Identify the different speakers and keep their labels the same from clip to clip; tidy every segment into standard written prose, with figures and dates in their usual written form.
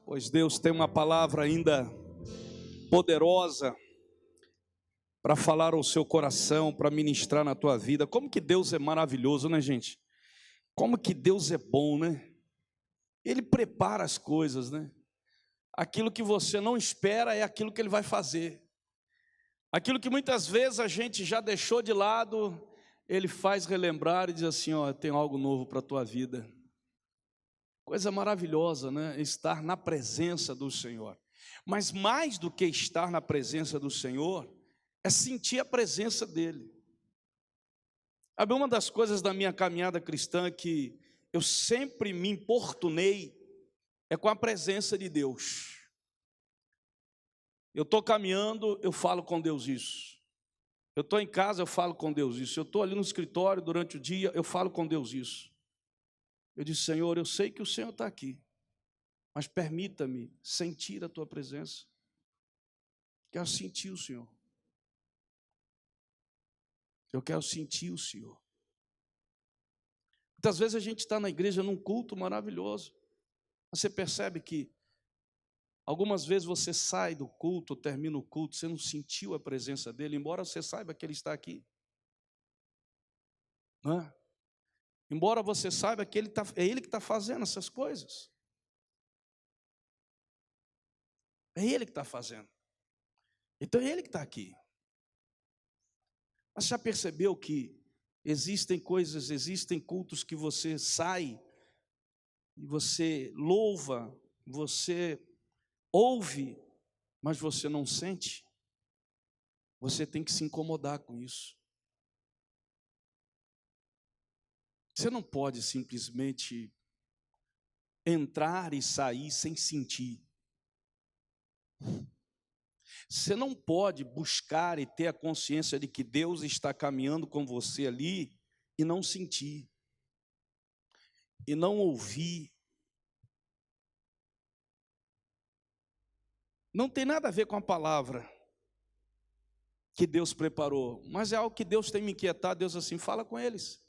Speaker 1: Pois Deus tem uma palavra ainda poderosa para falar ao seu coração, para ministrar na tua vida. Como que Deus é maravilhoso, né, gente? Como que Deus é bom, né? Ele prepara as coisas, né? Aquilo que você não espera é aquilo que Ele vai fazer. Aquilo que muitas vezes a gente já deixou de lado, Ele faz relembrar e diz assim, ó, tem algo novo para a tua vida. Coisa maravilhosa, né? Estar na presença do Senhor. Mas mais do que estar na presença do Senhor, é sentir a presença dEle. Sabe, uma das coisas da minha caminhada cristã que eu sempre me importunei é com a presença de Deus. Eu estou caminhando, eu falo com Deus isso. Eu estou em casa, eu falo com Deus isso. Eu estou ali no escritório durante o dia, eu falo com Deus isso. Eu disse, Senhor, eu sei que o Senhor está aqui, mas permita-me sentir a Tua presença. Quero sentir o Senhor. Eu quero sentir o Senhor. Muitas vezes a gente está na igreja num culto maravilhoso. Você percebe que algumas vezes você sai do culto, termina o culto, você não sentiu a presença dEle, embora você saiba que Ele está aqui. Não é? Embora você saiba que é Ele que está fazendo essas coisas. É Ele que está fazendo. Então é Ele que está aqui. Mas já percebeu que existem coisas, existem cultos que você sai, e você louva, você ouve, mas você não sente? Você tem que se incomodar com isso. Você não pode simplesmente entrar e sair sem sentir. Você não pode buscar e ter a consciência de que Deus está caminhando com você ali e não sentir, e não ouvir. Não tem nada a ver com a palavra que Deus preparou, mas é algo que Deus tem me inquietado. Deus assim, fala com eles.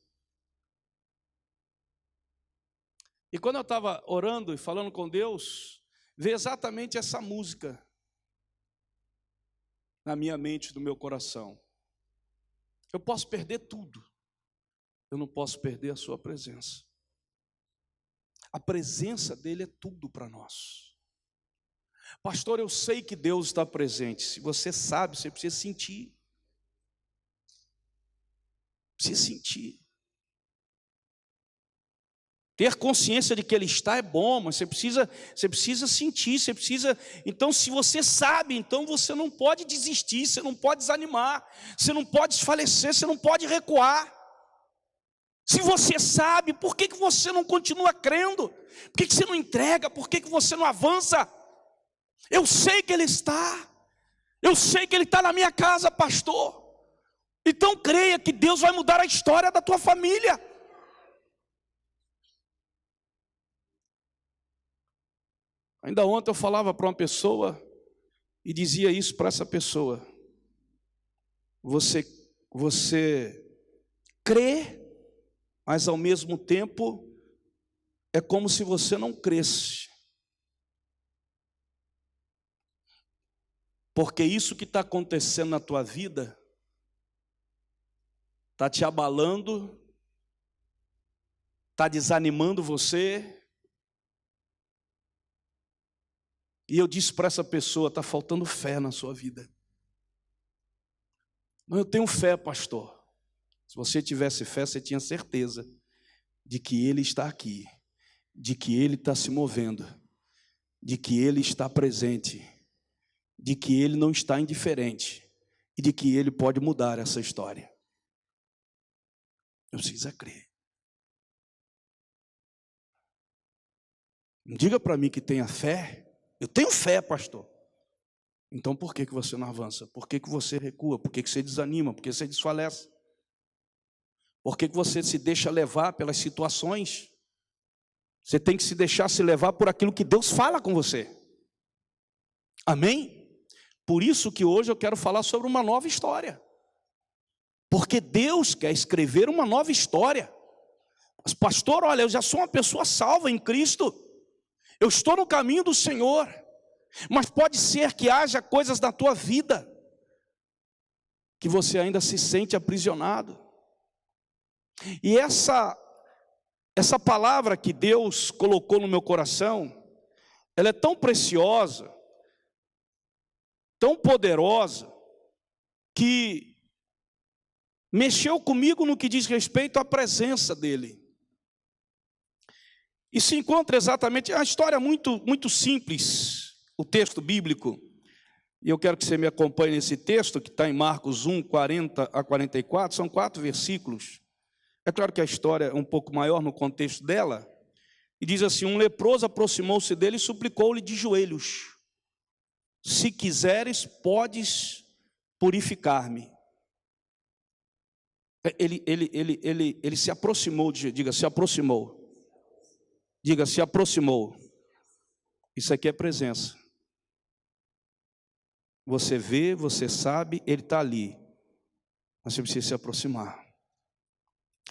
Speaker 1: E quando eu estava orando e falando com Deus, veio exatamente essa música na minha mente, no meu coração. Eu posso perder tudo, eu não posso perder a sua presença. A presença dEle é tudo para nós. Pastor, eu sei que Deus está presente. Se você sabe, você precisa sentir. Precisa sentir. Ter consciência de que Ele está é bom, mas você precisa sentir, você precisa. Então, se você sabe, então você não pode desistir, você não pode desanimar, você não pode desfalecer, você não pode recuar. Se você sabe, por que você não continua crendo? Por que você não entrega? Por que você não avança? Eu sei que Ele está, eu sei que Ele está na minha casa, pastor. Então creia que Deus vai mudar a história da tua família. Ainda ontem eu falava para uma pessoa e dizia isso para essa pessoa. Você crê, mas ao mesmo tempo é como se você não cresce. Porque isso que está acontecendo na tua vida está te abalando, está desanimando você. E eu disse para essa pessoa, está faltando fé na sua vida. Não, eu tenho fé, pastor. Se você tivesse fé, você tinha certeza de que Ele está aqui, de que Ele está se movendo, de que Ele está presente, de que Ele não está indiferente e de que Ele pode mudar essa história. Eu preciso crer. Diga para mim que tenha fé. Eu tenho fé, pastor. Então por que você não avança? Por que você recua? Por que você desanima? Por que você desfalece? Por que você se deixa levar pelas situações? Você tem que se deixar se levar por aquilo que Deus fala com você. Amém? Por isso que hoje eu quero falar sobre uma nova história. Porque Deus quer escrever uma nova história. Mas pastor, olha, eu já sou uma pessoa salva em Cristo. Eu estou no caminho do Senhor. Mas pode ser que haja coisas na tua vida que você ainda se sente aprisionado. E essa palavra que Deus colocou no meu coração, ela é tão preciosa, tão poderosa, que mexeu comigo no que diz respeito à presença dEle. E se encontra exatamente, é uma história muito simples, o texto bíblico. E eu quero que você me acompanhe nesse texto, que está em Marcos 1, 40 a 44, são 4 versículos. É claro que a história é um pouco maior no contexto dela. E diz assim: um leproso aproximou-se dele e suplicou-lhe de joelhos: se quiseres, podes purificar-me. Ele se aproximou, diga, se aproximou. Diga, se aproximou. Isso aqui é presença. Você vê, você sabe, ele está ali. Mas você precisa se aproximar.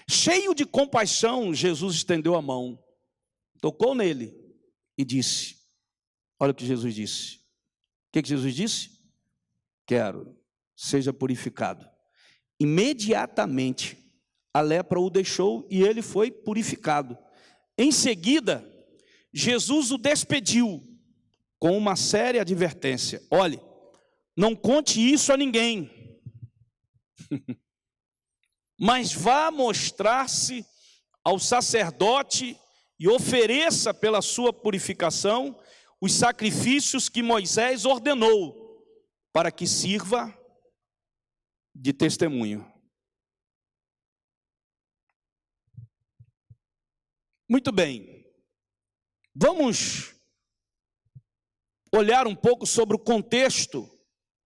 Speaker 1: Cheio de compaixão, Jesus estendeu a mão, tocou nele e disse: olha o que Jesus disse. O que Jesus disse? Quero, seja purificado. Imediatamente a lepra o deixou e ele foi purificado. Em seguida, Jesus o despediu com uma séria advertência: olhe, não conte isso a ninguém, mas vá mostrar-se ao sacerdote e ofereça pela sua purificação os sacrifícios que Moisés ordenou, para que sirva de testemunho. Muito bem, vamos olhar um pouco sobre o contexto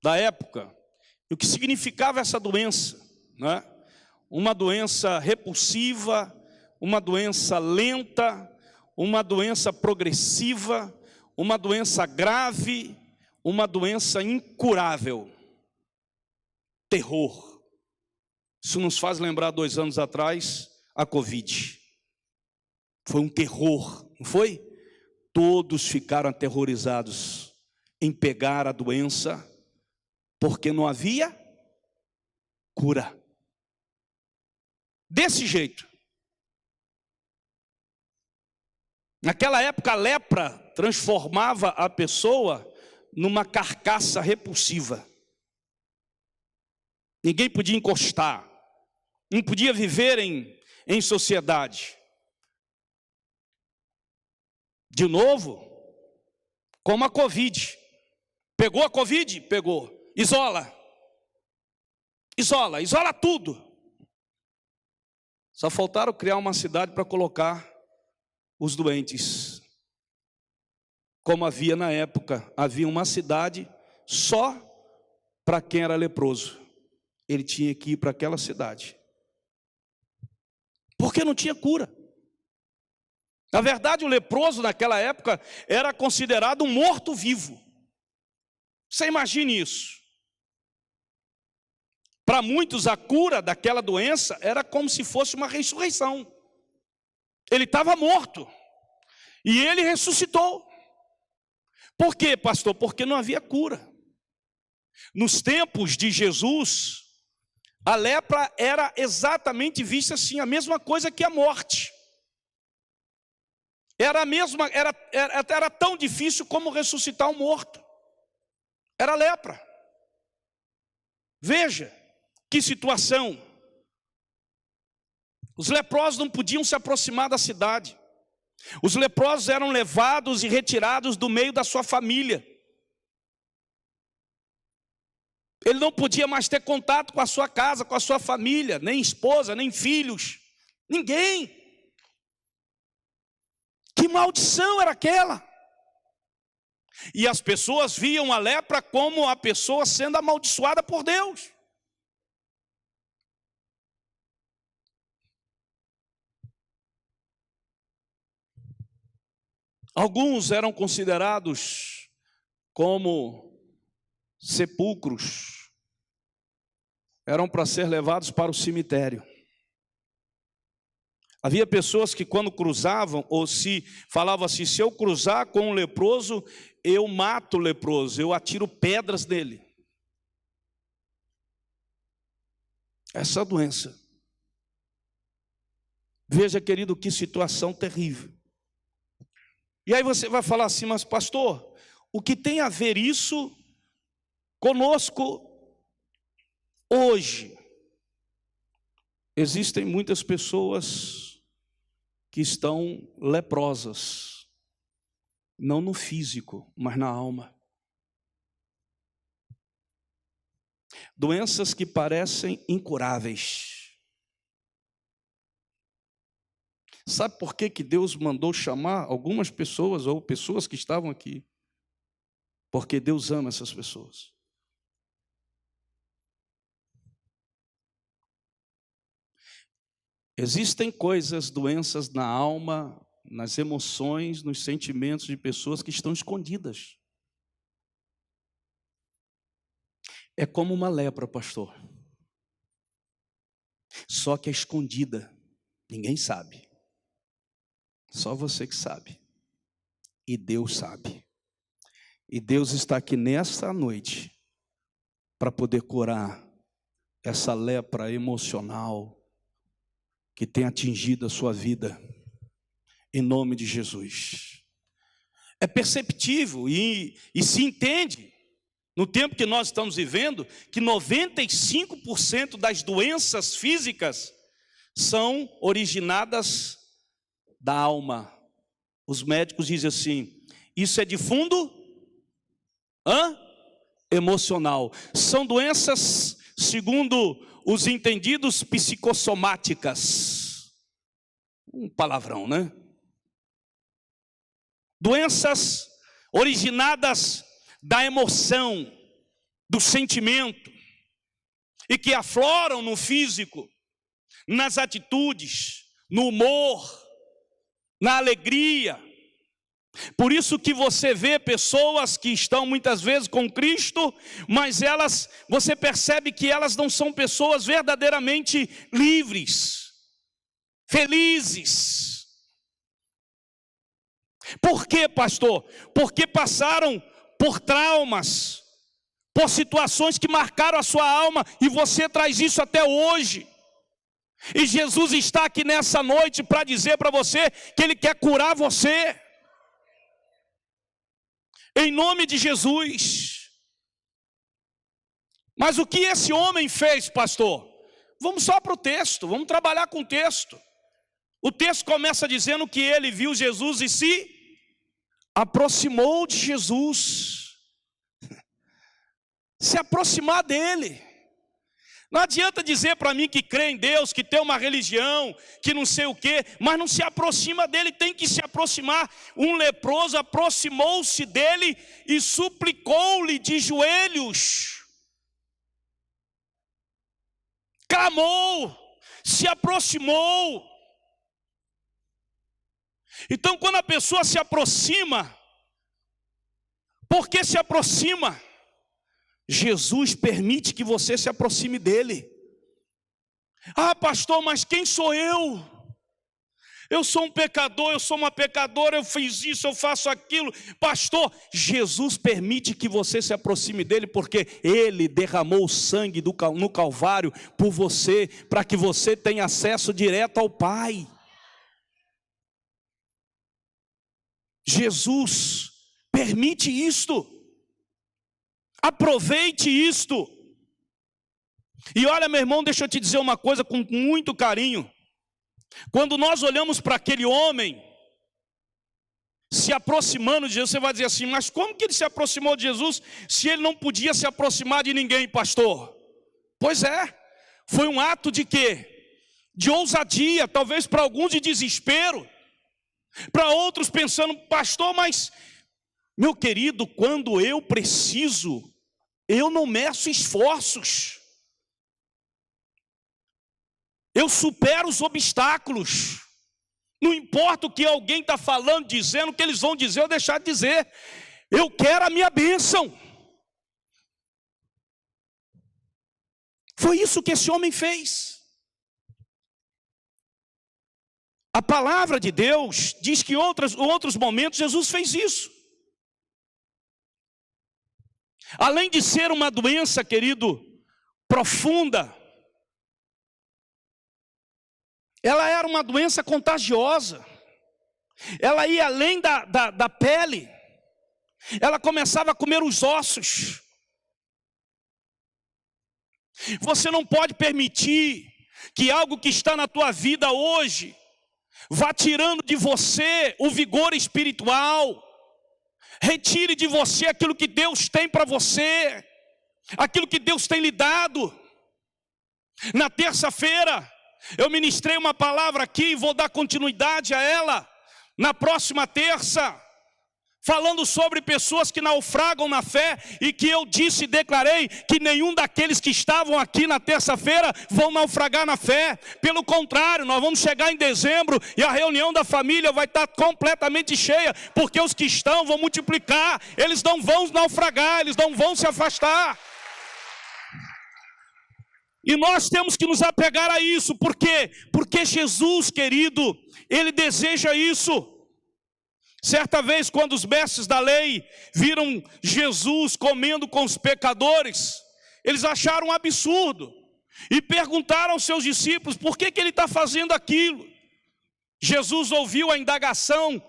Speaker 1: da época e o que significava essa doença, né? Uma doença repulsiva, uma doença lenta, uma doença progressiva, uma doença grave, uma doença incurável. Terror. Isso nos faz lembrar 2 anos atrás a Covid. Foi um terror, não foi? Todos ficaram aterrorizados em pegar a doença, porque não havia cura. Desse jeito. Naquela época, a lepra transformava a pessoa numa carcaça repulsiva. Ninguém podia encostar, não podia viver em sociedade. De novo, como a Covid. Pegou a Covid? Pegou. Isola. Isola tudo. Só faltaram criar uma cidade para colocar os doentes. Como havia na época, havia uma cidade só para quem era leproso. Ele tinha que ir para aquela cidade. Porque não tinha cura. Na verdade, o leproso naquela época era considerado um morto-vivo. Você imagine isso. Para muitos, a cura daquela doença era como se fosse uma ressurreição. Ele estava morto e ele ressuscitou. Por quê, pastor? Porque não havia cura. Nos tempos de Jesus, a lepra era exatamente vista assim, a mesma coisa que a morte. Era tão difícil como ressuscitar um morto. Era lepra. Veja que situação. Os leprosos não podiam se aproximar da cidade. Os leprosos eram levados e retirados do meio da sua família. Ele não podia mais ter contato com a sua casa, com a sua família, nem esposa, nem filhos, ninguém. Que maldição era aquela? E as pessoas viam a lepra como a pessoa sendo amaldiçoada por Deus. Alguns eram considerados como sepulcros. Eram para ser levados para o cemitério. Havia pessoas que quando cruzavam, ou se falavam assim, se eu cruzar com um leproso, eu mato o leproso, eu atiro pedras nele. Essa é a doença. Veja, querido, que situação terrível. E aí você vai falar assim, mas pastor, o que tem a ver isso conosco hoje? Existem muitas pessoas que estão leprosas, não no físico, mas na alma. Doenças que parecem incuráveis. Sabe por que Deus mandou chamar algumas pessoas, ou pessoas que estavam aqui? Porque Deus ama essas pessoas. Existem coisas, doenças na alma, nas emoções, nos sentimentos de pessoas que estão escondidas. É como uma lepra, pastor. Só que é escondida. Ninguém sabe. Só você que sabe. E Deus sabe. E Deus está aqui nesta noite para poder curar essa lepra emocional que tem atingido a sua vida, em nome de Jesus. É perceptível e se entende, no tempo que nós estamos vivendo, que 95% das doenças físicas são originadas da alma. Os médicos dizem assim, isso é de fundo emocional. São doenças, segundo os entendidos, psicossomáticas. Um palavrão, né? Doenças originadas da emoção, do sentimento, e que afloram no físico, nas atitudes, no humor, na alegria. Por isso que você vê pessoas que estão muitas vezes com Cristo, mas você percebe que elas não são pessoas verdadeiramente livres, felizes. Por quê, pastor? Porque passaram por traumas, por situações que marcaram a sua alma, e você traz isso até hoje. E Jesus está aqui nessa noite para dizer para você que Ele quer curar você. Em nome de Jesus. Mas o que esse homem fez, pastor? Vamos só para o texto, vamos trabalhar com o texto. O texto começa dizendo que ele viu Jesus e se aproximou de Jesus. Se aproximar dele. Não adianta dizer para mim que crê em Deus, que tem uma religião, que não sei o quê, mas não se aproxima dele, tem que se aproximar. Um leproso aproximou-se dele e suplicou-lhe de joelhos. Clamou, se aproximou. Então, quando a pessoa se aproxima, por que se aproxima? Jesus permite que você se aproxime dele. Ah, pastor, mas quem sou eu? Eu sou um pecador, eu sou uma pecadora, eu fiz isso, eu faço aquilo. Pastor, Jesus permite que você se aproxime dele, porque ele derramou o sangue no Calvário por você, para que você tenha acesso direto ao Pai. Jesus permite isto. Aproveite isto. E olha, meu irmão, deixa eu te dizer uma coisa com muito carinho. Quando nós olhamos para aquele homem se aproximando de Jesus, você vai dizer assim, mas como que ele se aproximou de Jesus se ele não podia se aproximar de ninguém, pastor? Pois é, foi um ato de quê? De ousadia, talvez para alguns de desespero, para outros pensando, pastor, mas meu querido, quando eu preciso, eu não meço esforços. Eu supero os obstáculos. Não importa o que alguém está falando, dizendo, o que eles vão dizer ou deixar de dizer. Eu quero a minha bênção. Foi isso que esse homem fez. A palavra de Deus diz que em outros momentos Jesus fez isso. Além de ser uma doença, querido, profunda, ela era uma doença contagiosa. Ela ia além da pele. Ela começava a comer os ossos. Você não pode permitir que algo que está na tua vida hoje vá tirando de você o vigor espiritual. Retire de você aquilo que Deus tem para você, aquilo que Deus tem lhe dado. Na terça-feira eu ministrei uma palavra aqui e vou dar continuidade a ela na próxima terça, falando sobre pessoas que naufragam na fé, e que eu disse e declarei que nenhum daqueles que estavam aqui na terça-feira vão naufragar na fé. Pelo contrário, nós vamos chegar em dezembro e a reunião da família vai estar completamente cheia, porque os que estão vão multiplicar, eles não vão naufragar, eles não vão se afastar. E nós temos que nos apegar a isso. Por quê? Porque Jesus, querido, Ele deseja isso. Certa vez, quando os mestres da lei viram Jesus comendo com os pecadores, eles acharam um absurdo e perguntaram aos seus discípulos: por que ele está fazendo aquilo? Jesus ouviu a indagação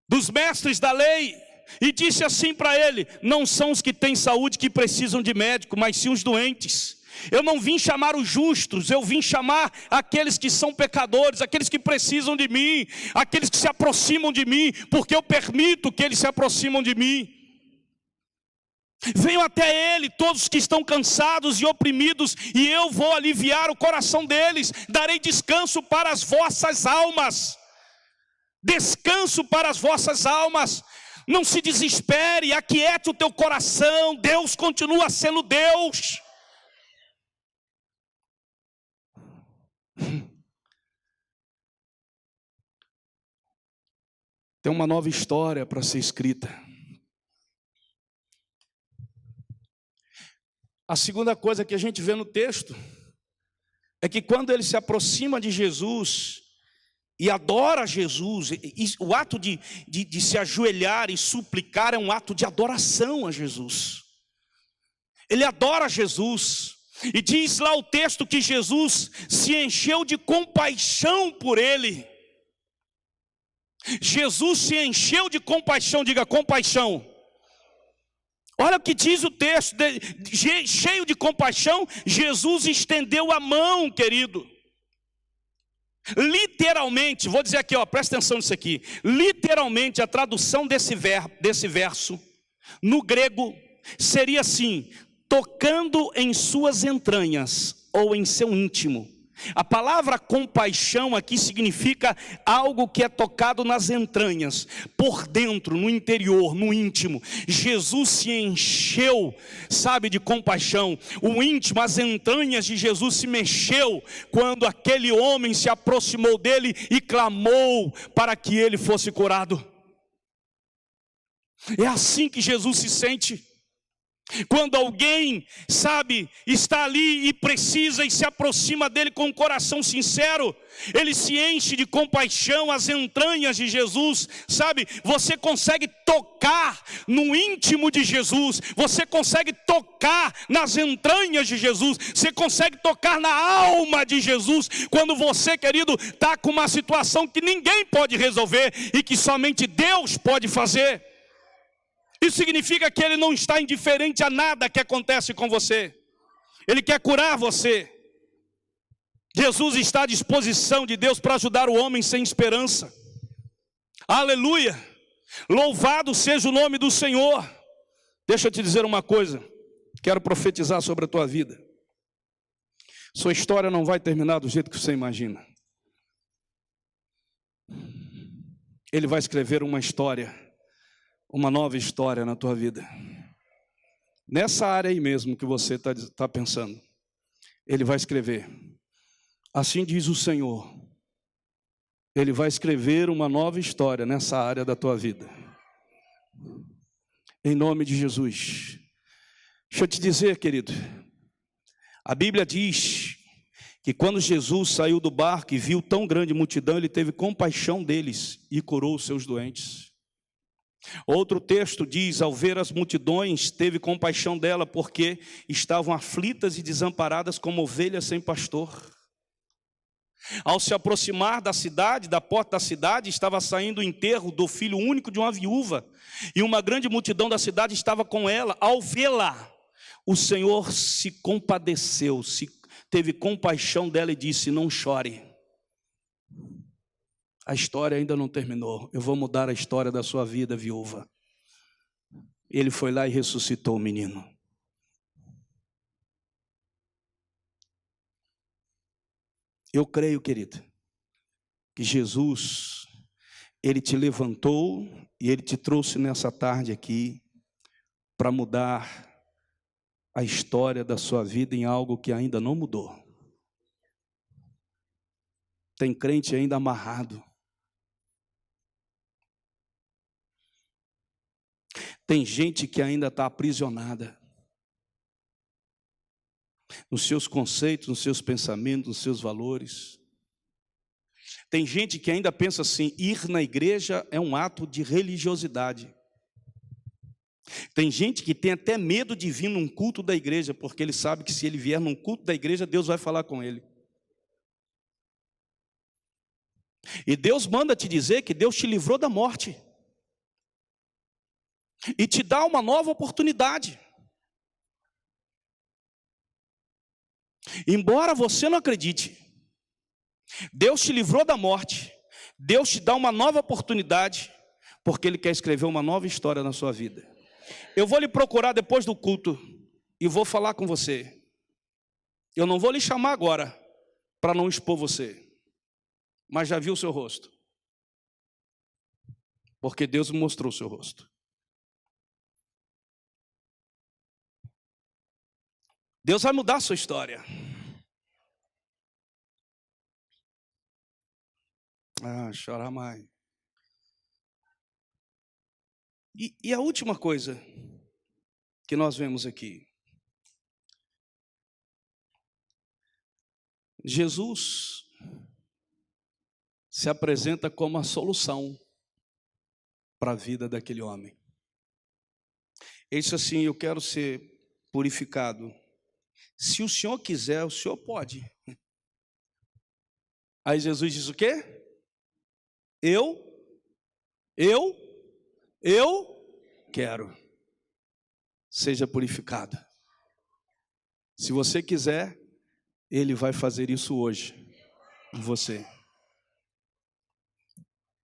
Speaker 1: dos mestres da lei e disse assim para ele: não são os que têm saúde que precisam de médico, mas sim os doentes. Eu não vim chamar os justos, eu vim chamar aqueles que são pecadores, aqueles que precisam de mim, aqueles que se aproximam de mim, porque eu permito que eles se aproximam de mim. Venham até Ele todos que estão cansados e oprimidos, e eu vou aliviar o coração deles. Darei descanso para as vossas almas. Descanso para as vossas almas. Não se desespere, aquiete o teu coração. Deus continua sendo Deus. Tem uma nova história para ser escrita. A segunda coisa que a gente vê no texto é que quando ele se aproxima de Jesus e adora Jesus, o ato de se ajoelhar e suplicar é um ato de adoração a Jesus. Ele adora Jesus. E diz lá o texto que Jesus se encheu de compaixão por ele. Jesus se encheu de compaixão, diga compaixão. Olha o que diz o texto, cheio de compaixão, Jesus estendeu a mão, querido. Literalmente, vou dizer aqui, presta atenção nisso aqui. Literalmente a tradução desse verso, no grego, seria assim: tocando em suas entranhas, ou em seu íntimo. A palavra compaixão aqui significa algo que é tocado nas entranhas, por dentro, no interior, no íntimo. Jesus se encheu, de compaixão. O íntimo, as entranhas de Jesus se mexeu quando aquele homem se aproximou dele e clamou para que ele fosse curado. É assim que Jesus se sente. Quando alguém, está ali e precisa e se aproxima dele com um coração sincero, ele se enche de compaixão, as entranhas de Jesus, Você consegue tocar no íntimo de Jesus, você consegue tocar nas entranhas de Jesus, você consegue tocar na alma de Jesus, quando você, querido, está com uma situação que ninguém pode resolver e que somente Deus pode fazer. Isso significa que Ele não está indiferente a nada que acontece com você. Ele quer curar você. Jesus está à disposição de Deus para ajudar o homem sem esperança. Aleluia! Louvado seja o nome do Senhor. Deixa eu te dizer uma coisa. Quero profetizar sobre a tua vida. Sua história não vai terminar do jeito que você imagina. Ele vai escrever uma história, uma nova história na tua vida. Nessa área aí mesmo que você está pensando, Ele vai escrever. Assim diz o Senhor. Ele vai escrever uma nova história nessa área da tua vida. Em nome de Jesus. Deixa eu te dizer, querido. A Bíblia diz que quando Jesus saiu do barco e viu tão grande multidão, ele teve compaixão deles e curou os seus doentes. Outro texto diz, ao ver as multidões, teve compaixão dela, porque estavam aflitas e desamparadas como ovelhas sem pastor. Ao se aproximar da cidade, da porta da cidade, estava saindo o enterro do filho único de uma viúva, e uma grande multidão da cidade estava com ela. Ao vê-la, o Senhor se compadeceu, teve compaixão dela e disse: não chore. A história ainda não terminou. Eu vou mudar a história da sua vida, viúva. Ele foi lá e ressuscitou o menino. Eu creio, querido, que Jesus, Ele te levantou e Ele te trouxe nessa tarde aqui para mudar a história da sua vida em algo que ainda não mudou. Tem crente ainda amarrado. Tem gente que ainda está aprisionada nos seus conceitos, nos seus pensamentos, nos seus valores. Tem gente que ainda pensa assim: ir na igreja é um ato de religiosidade. Tem gente que tem até medo de vir num culto da igreja, porque ele sabe que se ele vier num culto da igreja, Deus vai falar com ele. E Deus manda te dizer que Deus te livrou da morte e te dá uma nova oportunidade. Embora você não acredite, Deus te livrou da morte, Deus te dá uma nova oportunidade, porque Ele quer escrever uma nova história na sua vida. Eu vou lhe procurar depois do culto e vou falar com você. Eu não vou lhe chamar agora para não expor você, mas já vi o seu rosto, porque Deus me mostrou o seu rosto. Deus vai mudar a sua história. Chorar mais. E a última coisa que nós vemos aqui. Jesus se apresenta como a solução para a vida daquele homem. Ele disse assim: eu quero ser purificado. Se o senhor quiser, o senhor pode. Aí Jesus diz o quê? Eu quero. Seja purificado. Se você quiser, Ele vai fazer isso hoje em você.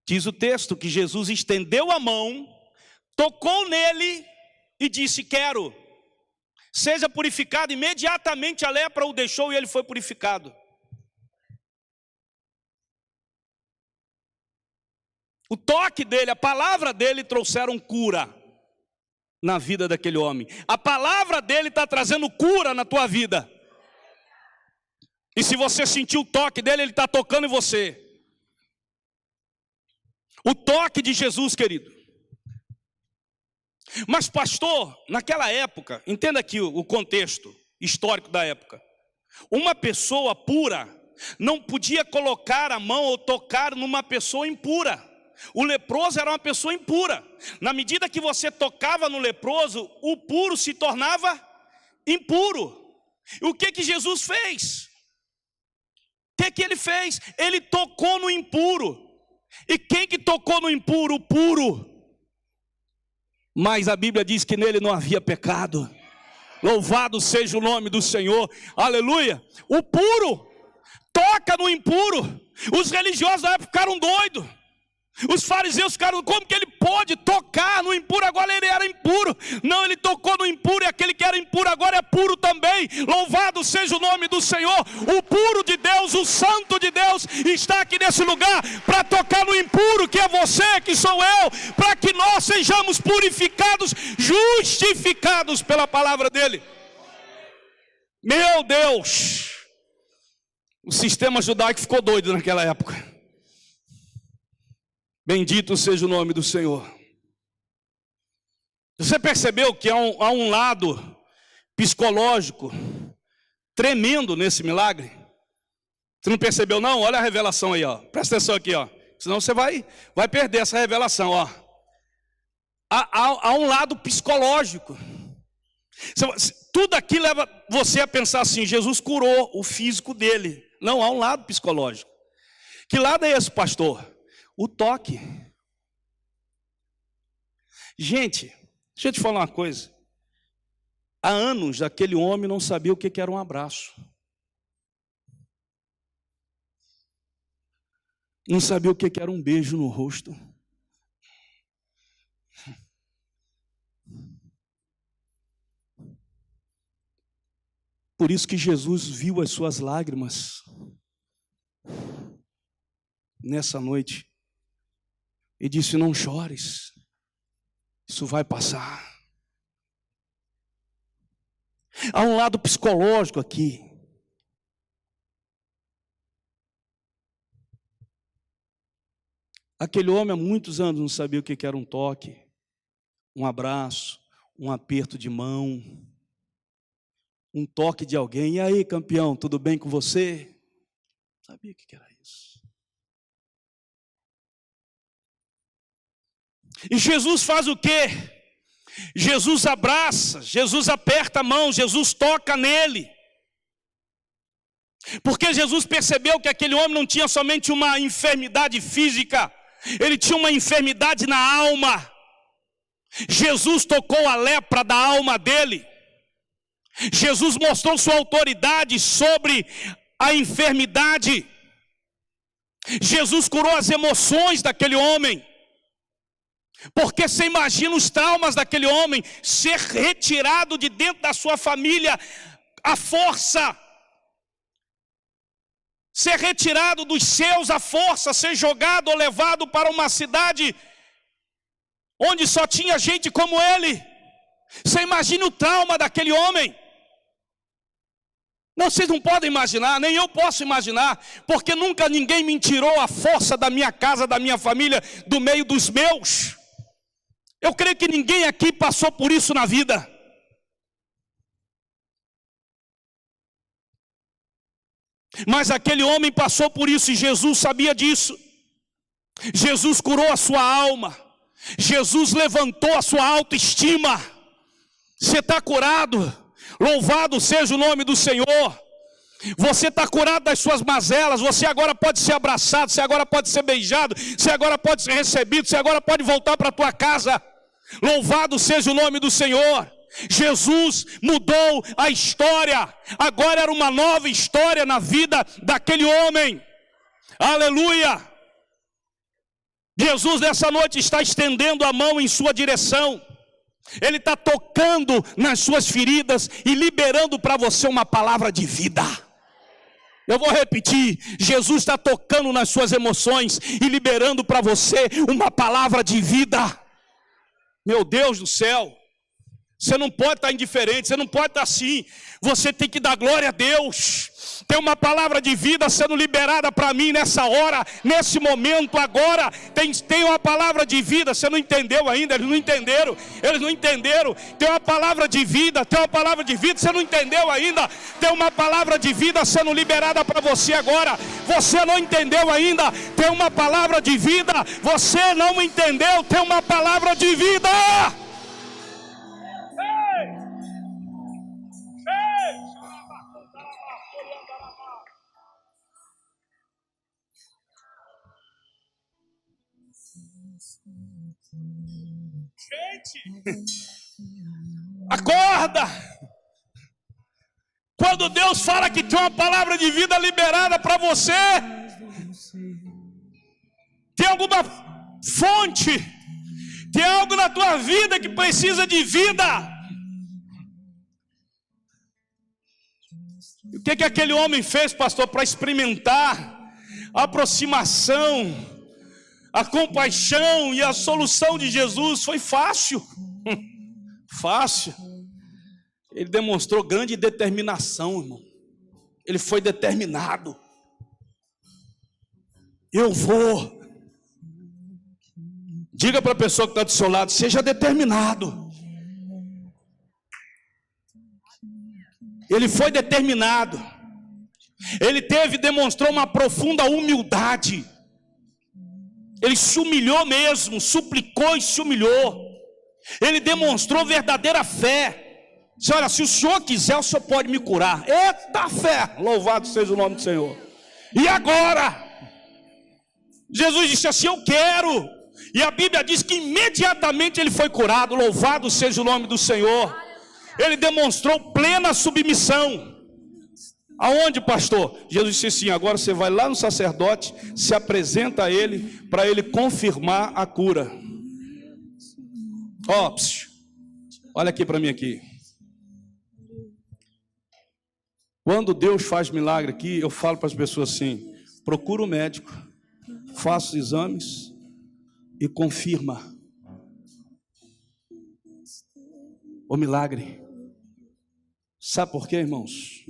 Speaker 1: Diz o texto que Jesus estendeu a mão, tocou nele e disse: quero. Seja purificado. Imediatamente a lepra o deixou e ele foi purificado. O toque dele, a palavra dele trouxeram cura na vida daquele homem. A palavra dele está trazendo cura na tua vida. E se você sentir o toque dele, ele está tocando em você. O toque de Jesus, querido. Mas pastor, naquela época, entenda aqui o contexto histórico da época. Uma pessoa pura não podia colocar a mão ou tocar numa pessoa impura. O leproso era uma pessoa impura. Na medida que você tocava no leproso, o puro se tornava impuro. E o que Jesus fez? O que ele fez? Ele tocou no impuro. E quem que tocou no impuro? O puro. Mas a Bíblia diz que nele não havia pecado. Louvado seja o nome do Senhor. Aleluia. O puro toca no impuro. Os religiosos da época ficaram doidos. Os fariseus ficaram: como que ele pode tocar no impuro? Agora ele era impuro. Não, ele tocou no impuro, e aquele que era impuro agora é puro também. Louvado seja o nome do Senhor. O puro de Deus, o santo de Deus está aqui nesse lugar para tocar no impuro, que é você, que sou eu, para que nós sejamos purificados, justificados pela palavra dele. Meu Deus, o sistema judaico ficou doido naquela época. Bendito seja o nome do Senhor. Você percebeu que há um lado psicológico tremendo nesse milagre? Você não percebeu não? Olha a revelação aí, ó. Presta atenção aqui, ó. Senão você vai perder essa revelação, ó. Há um lado psicológico. Tudo aqui leva você a pensar assim: Jesus curou o físico dele. Não, há um lado psicológico. Que lado é esse, pastor? O toque. Gente, deixa eu te falar uma coisa. Há anos aquele homem não sabia o que era um abraço. Não sabia o que era um beijo no rosto. Por isso que Jesus viu as suas lágrimas nessa noite e disse: não chores, isso vai passar. Há um lado psicológico aqui. Aquele homem há muitos anos não sabia o que era um toque, um abraço, um aperto de mão, um toque de alguém. E aí, campeão, tudo bem com você? Não sabia o que era isso. E Jesus faz o quê? Jesus abraça, Jesus aperta a mão, Jesus toca nele. Porque Jesus percebeu que aquele homem não tinha somente uma enfermidade física, ele tinha uma enfermidade na alma. Jesus tocou a lepra da alma dele. Jesus mostrou sua autoridade sobre a enfermidade. Jesus curou as emoções daquele homem. Porque você imagina os traumas daquele homem, ser retirado de dentro da sua família à força, ser retirado dos seus à força, ser jogado ou levado para uma cidade onde só tinha gente como ele. Você imagina o trauma daquele homem. Não, vocês não podem imaginar, nem eu posso imaginar, porque nunca ninguém me tirou a força da minha casa, da minha família, do meio dos meus. Eu creio que ninguém aqui passou por isso na vida. Mas aquele homem passou por isso e Jesus sabia disso. Jesus curou a sua alma. Jesus levantou a sua autoestima. Você está curado. Louvado seja o nome do Senhor. Você está curado das suas mazelas. Você agora pode ser abraçado. Você agora pode ser beijado. Você agora pode ser recebido. Você agora pode voltar para a tua casa. Louvado seja o nome do Senhor. Jesus mudou a história. Agora era uma nova história na vida daquele homem. Aleluia. Jesus nessa noite está estendendo a mão em sua direção. Ele está tocando nas suas feridas e liberando para você uma palavra de vida. Eu vou repetir: Jesus está tocando nas suas emoções e liberando para você uma palavra de vida. Meu Deus do céu, você não pode estar indiferente, você não pode estar assim. Você tem que dar glória a Deus. Tem uma palavra de vida sendo liberada para mim nessa hora, nesse momento, agora. Tem uma palavra de vida. Você não entendeu ainda, eles não entenderam. Tem uma palavra de vida, você não entendeu ainda. Tem uma palavra de vida sendo liberada para você agora. Você não entendeu ainda. Tem uma palavra de vida, você não entendeu. Tem uma palavra de vida. Acorda! Quando Deus fala que tem uma palavra de vida liberada para você, tem alguma fonte, tem algo na tua vida que precisa de vida. E o que aquele homem fez, pastor, para experimentar a aproximação, a compaixão e a solução de Jesus? Foi fácil. Fácil. Ele demonstrou grande determinação, irmão. Ele foi determinado. Eu vou. Diga para a pessoa que está do seu lado: seja determinado. Ele foi determinado. Ele demonstrou uma profunda humildade. Ele se humilhou mesmo, suplicou e se humilhou. Ele demonstrou verdadeira fé. Disse, olha, se o Senhor quiser, o Senhor pode me curar. Eita fé! Louvado seja o nome do Senhor. E agora? Jesus disse assim, eu quero. E a Bíblia diz que imediatamente ele foi curado. Louvado seja o nome do Senhor. Ele demonstrou plena submissão. Aonde, pastor? Jesus disse assim, agora você vai lá no sacerdote, se apresenta a ele, para ele confirmar a cura. Ó, olha aqui para mim aqui. Quando Deus faz milagre aqui, eu falo para as pessoas assim, procura o médico, faça os exames e confirma o milagre. Sabe por quê, irmãos?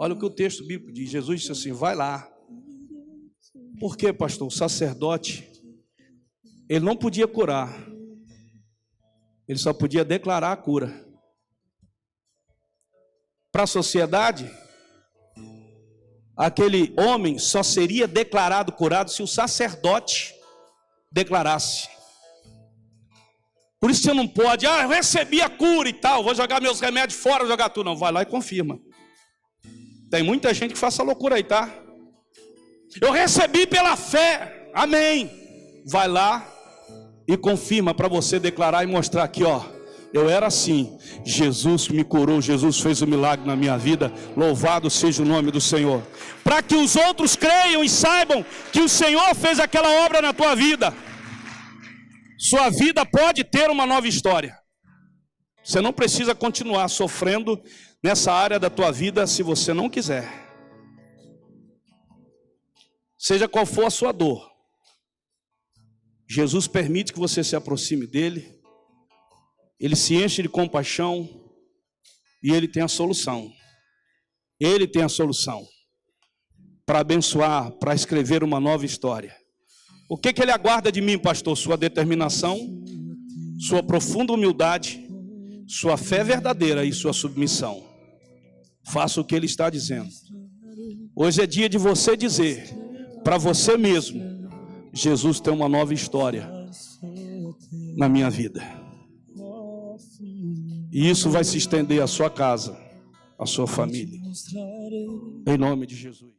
Speaker 1: Olha o que o texto bíblico diz. Jesus disse assim, vai lá. Por quê, pastor? O sacerdote, ele não podia curar. Ele só podia declarar a cura. Para a sociedade, aquele homem só seria declarado curado se o sacerdote declarasse. Por isso você não pode, eu recebi a cura e tal, vou jogar meus remédios fora, vou jogar tudo. Não, vai lá e confirma. Tem muita gente que faz essa loucura aí, tá? Eu recebi pela fé, amém. Vai lá e confirma para você declarar e mostrar aqui, ó. Eu era assim, Jesus me curou, Jesus fez um milagre na minha vida, louvado seja o nome do Senhor. Para que os outros creiam e saibam que o Senhor fez aquela obra na tua vida. Sua vida pode ter uma nova história. Você não precisa continuar sofrendo nessa área da tua vida se você não quiser. Seja qual for a sua dor, Jesus permite que você se aproxime dele. Ele se enche de compaixão e ele tem a solução. Ele tem a solução para abençoar, para escrever uma nova história. O que ele aguarda de mim, pastor? Sua determinação, sua profunda humildade, sua fé verdadeira e sua submissão. Faça o que ele está dizendo. Hoje é dia de você dizer para você mesmo, Jesus tem uma nova história na minha vida. E isso vai se estender à sua casa, à sua família. Em nome de Jesus.